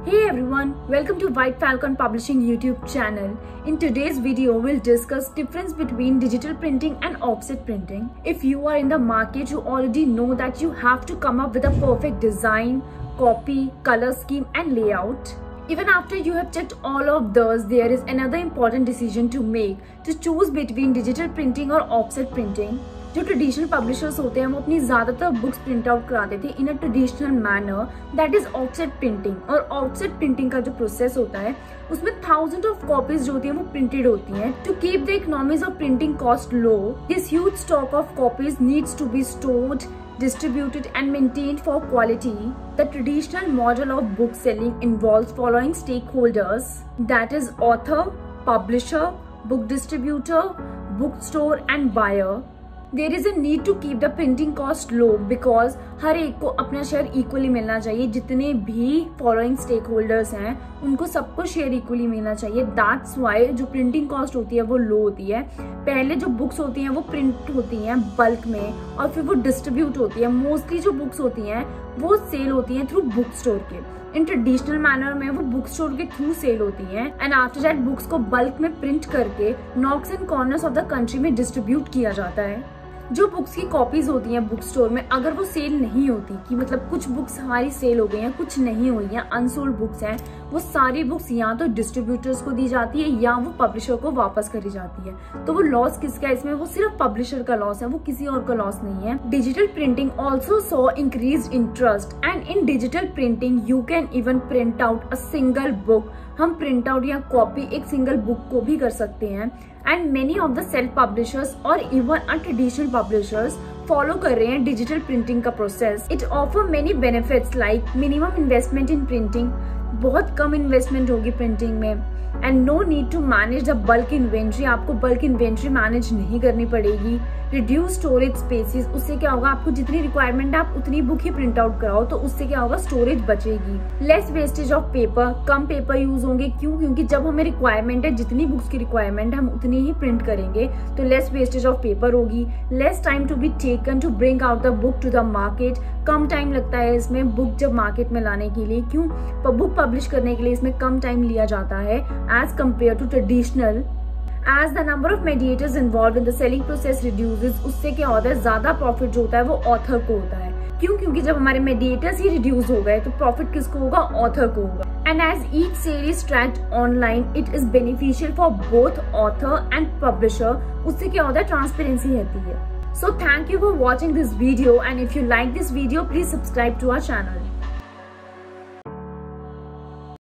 Hey everyone, welcome to White Falcon Publishing YouTube channel. In today's video, we'll discuss difference between digital printing and offset printing. If you are in the market, you already know that you have to come up with a perfect design, copy, color scheme and layout. Even after you have checked all of those, there is another important decision to make to choose between digital printing or offset printing. जो traditional publishers होते हैं वो अपनी ज़्यादातर books print out कराते थे in a traditional manner, that is offset printing. और offset printing का जो प्रोसेस होता है उसमें थाउजेंड ऑफ कॉपीज जो होती है वो प्रिंटेड होती हैं। To keep the economies of printing cost low, this huge stock of copies needs to be stored, distributed and maintained for quality. The traditional model of book selling involves following stakeholders, that is author, publisher, book distributor, bookstore and buyer. There is a need to keep the printing cost low because हर एक को अपना share equally मिलना चाहिए। जितने भी following stake holders हैं उनको सबको शेयर इक्वली मिलना चाहिए। दैट्स वाई जो प्रिंटिंग कॉस्ट होती है वो लो होती है। पहले जो बुक्स होती हैं वो प्रिंट होती हैं बल्क में और फिर वो डिस्ट्रीब्यूट होती है। मोस्टली जो बुक्स होती हैं वो सेल होती हैं थ्रू बुक स्टोर के। इन ट्रेडिशनल मैनर में वो बुक स्टोर के थ्रू सेल होती हैं एंड आफ्टर दैट बुक्स को बल्क में प्रिंट करके nooks and corners of the country में डिस्ट्रीब्यूट किया जाता है। जो बुक्स की कॉपीज होती हैं बुक स्टोर में, अगर वो सेल नहीं होती कि मतलब कुछ बुक्स हमारी सेल हो गई हैं, कुछ नहीं हुई हैं, अनसोल्ड बुक्स हैं, वो सारी बुक्स या तो डिस्ट्रीब्यूटर्स को दी जाती है या वो पब्लिशर को वापस करी जाती है। तो वो लॉस किसका है इसमें? वो सिर्फ पब्लिशर का लॉस है, वो किसी और का लॉस नहीं है। Digital printing also saw increased interest and in digital printing you can even print out a single book. हम प्रिंट आउट या कॉपी एक सिंगल बुक को भी कर सकते हैं and many of the self publishers और even a traditional publishers follow कर रहे हैं डिजिटल प्रिंटिंग का process. It offer many benefits like minimum investment in printing, बहुत कम इन्वेस्टमेंट होगी प्रिंटिंग में, and no need to manage the bulk inventory, आपको बल्क इन्वेंट्री मैनेज नहीं करनी पड़ेगी। रिड्यूस स्टोरेज स्पेसिस, उससे क्या होगा आपको जितनी रिक्वायरमेंट है आप उतनी बुक ही प्रिंट आउट कराओ तो उससे क्या होगा स्टोरेज बचेगी। Less wastage of paper, come paper use होंगे। क्यों? क्योंकि जब हमें रिक्वायरमेंट है जितनी बुक्स की रिक्वायरमेंट है हम उतनी ही प्रिंट करेंगे तो लेस वेस्टेज ऑफ पेपर होगी। Less time to be taken to bring out the book to the market, कम टाइम लगता है इसमें बुक जब मार्केट में लाने के लिए। क्यों? बुक पब्लिश करने के लिए इसमें कम टाइम लिया जाता है as compare to traditional. As the number of mediators involved in the selling process reduces, उससे क्या होता है ज्यादा प्रॉफिट जो होता है वो ऑथर को होता है। क्यों? क्योंकि जब हमारे मेडिएटर्स ही रिड्यूस हो गए तो प्रॉफिट किसको होगा? ऑथर को होगा। And as each sale is tracked online it is beneficial for both author and publisher. उससे क्या होता है? ट्रांसपेरेंसी रहती है। So thank you for watching this video and if you like this video please subscribe to our channel.